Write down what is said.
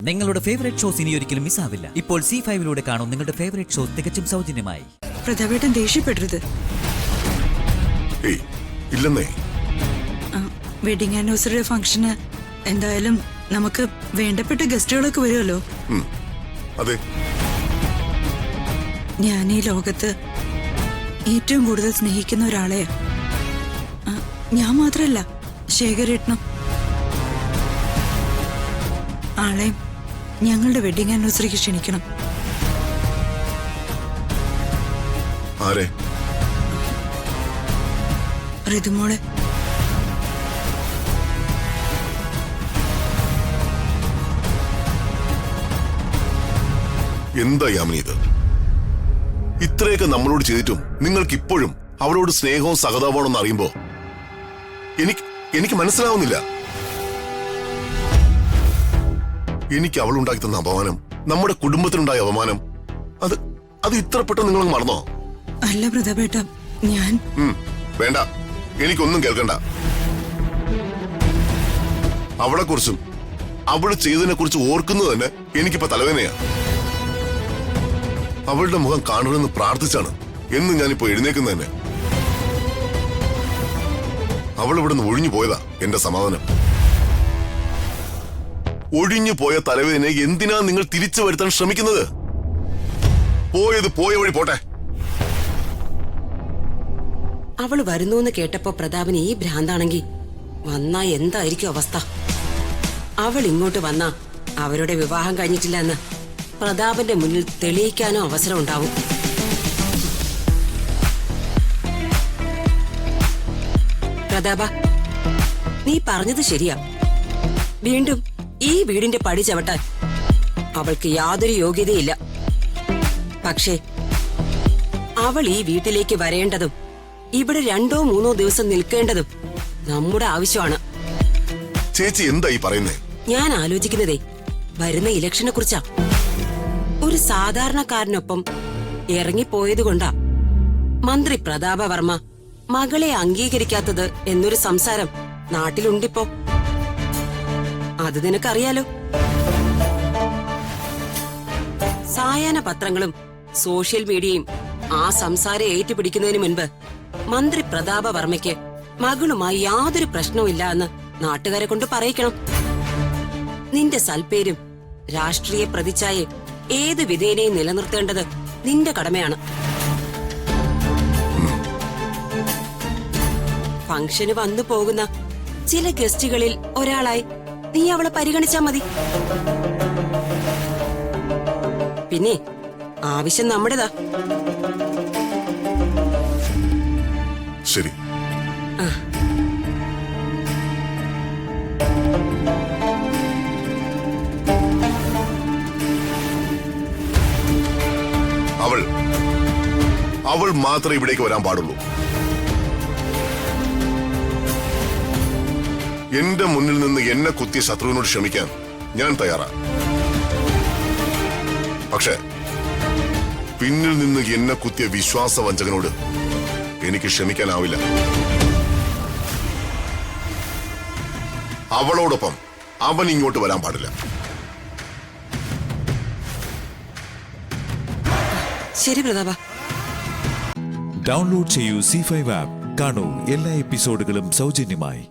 നിങ്ങളുടെ favourite shows ഇനി ഒരിക്കലും മിസ്സാവില്ല. ഇപ്പോൾ C5 കാണും നിങ്ങളുടെ ഫേവറേറ്റ് ഷോസ് തികച്ചും സൗജന്യമായി. പ്രതാപേട്ടൻ ദേഷ്യപ്പെടരുത്. ഇല്ലെന്നേ. വെഡിങ് ആനിവേഴ്സറി ഫംഗ്ഷന് എന്തായാലും നമുക്ക് വേണ്ടപ്പെട്ട ഗസ്റ്റുകളൊക്കെ വരുമല്ലോ. അതെ. ഞാൻ ഈ ലോകത്ത് ഏറ്റവും കൂടുതൽ സ്നേഹിക്കുന്ന ഒരാളെയാ. ഞാൻ മാത്രല്ല, ശേഖരേട്ടനും. ആളെയും ഞങ്ങളുടെ വെഡിങ് ആനിവേഴ്സറിക്ക് ക്ഷണിക്കണം. ആരെ? ഋതുമോളെ. എന്താ യാമിനി ഇത്? ഇത്രയൊക്കെ നമ്മളോട് ചെയ്തിട്ടും നിങ്ങൾക്ക് ഇപ്പോഴും അവളോട് സ്നേഹവും സഹതാപമാണെന്ന് അറിയുമ്പോ എനിക്ക് മനസ്സിലാവുന്നില്ല. എനിക്ക് അവളുണ്ടാക്കി തന്ന അപമാനം, നമ്മുടെ കുടുംബത്തിനുണ്ടായ അപമാനം, അത് ഇത്ര പെട്ടെന്ന് നിങ്ങൾ മറന്നോ? അല്ല പ്രതാപേട്ട, ഞാൻ വേണ്ട, എനിക്കൊന്നും കേൾക്കണ്ട. അവളെ കുറിച്ചും അവള് ചെയ്തതിനെ കുറിച്ച് ഓർക്കുന്നത് തന്നെ എനിക്കിപ്പോ തലവേദനയാ. അവളുടെ മുഖം കാണണമെന്ന് പ്രാർത്ഥിച്ചാണ് എന്ന് ഞാനിപ്പോ എഴുന്നേക്കുന്നത് തന്നെ. അവൾ ഇവിടുന്ന് ഒഴിഞ്ഞു പോയതാ എന്റെ സമാധാനം. ഒഴിഞ്ഞു പോയ തലവേദനയെ എന്തിനാ നിങ്ങൾ തിരിച്ചു വരുത്താൻ ശ്രമിക്കുന്നത്? പോയത് പോയ വഴി പോട്ടെ. അവള് വരുന്നു കേട്ടപ്പോ പ്രതാപന് ഈ ഭ്രാന്താണെങ്കി വന്നാ എന്തായിരിക്കും അവസ്ഥ? അവൾ ഇങ്ങോട്ട് വന്നാ അവരുടെ വിവാഹം കഴിഞ്ഞിട്ടില്ല എന്ന് പ്രതാപന്റെ മുന്നിൽ തെളിയിക്കാനോ അവസരം ഉണ്ടാവും. പ്രതാപ, നീ പറഞ്ഞത് ശരിയാ. വീണ്ടും ഈ വീടിന്റെ പടി ചവിട്ടാൻ അവൾക്ക് യാതൊരു യോഗ്യതയില്ല. പക്ഷേ അവൾ ഈ വീട്ടിലേക്ക് വരേണ്ടതും ഇവിടെ 2-3 ദിവസം നിൽക്കേണ്ടതും നമ്മുടെ ആവശ്യമാണ്. ചേച്ചി എന്താ ഈ പറയുന്നേ? ഞാൻ ആലോചിക്കുന്നതേ വരുന്ന ഇലക്ഷനെ കുറിച്ചാ. ഒരു സാധാരണക്കാരനൊപ്പം ഇറങ്ങിപ്പോയതുകൊണ്ടാ മന്ത്രി പ്രതാപ വർമ്മ മകളെ അംഗീകരിക്കാത്തത് എന്നൊരു സംസാരം നാട്ടിലുണ്ടിപ്പോ. അത് നിനക്കറിയാലോ. സായാഹ്ന പത്രങ്ങളും സോഷ്യൽ മീഡിയയും ആ സംസാരം ഏറ്റുപിടിക്കുന്നതിന് മുൻപ് മന്ത്രി പ്രതാപ വർമ്മയ്ക്ക് മകളുമായി യാതൊരു പ്രശ്നവുമില്ല എന്ന് നാട്ടുകാരെ കൊണ്ട് പറയിക്കണം. നിന്റെ സൽപ്പേരും രാഷ്ട്രീയ പ്രതിച്ഛായയും ഏത് വിധേനയും നിലനിർത്തേണ്ടത് നിന്റെ കടമയാണ്. ഫംഗ്ഷന് വന്നു പോകുന്ന ചില ഗസ്റ്റുകളിൽ ഒരാളായി നീ അവളെ പരിഗണിച്ചാ മതി. പിന്നെ ആവശ്യം നമ്മുടേതാ. ശരി. അവൾ മാത്രമേ ഇവിടേക്ക് വരാൻ പാടുള്ളൂ. എന്റെ മുന്നിൽ നിന്ന് എന്നെ കുത്തിയ ശത്രുവിനോട് ക്ഷമിക്കാൻ ഞാൻ തയ്യാറാ. പക്ഷേ പിന്നിൽ നിന്ന് എന്നെ കുത്തിയ വിശ്വാസവഞ്ചകനോട് എനിക്ക് ക്ഷമിക്കാനാവില്ല. അവളോടൊപ്പം അവൻ ഇങ്ങോട്ട് വരാൻ പാടില്ല. ശരി പ്രതാപ. ഡൗൺലോഡ് ചെയ്യൂ C5 ആപ്പ്. കാണൂ എല്ലാ എപ്പിസോഡുകളും സൗജന്യമായി.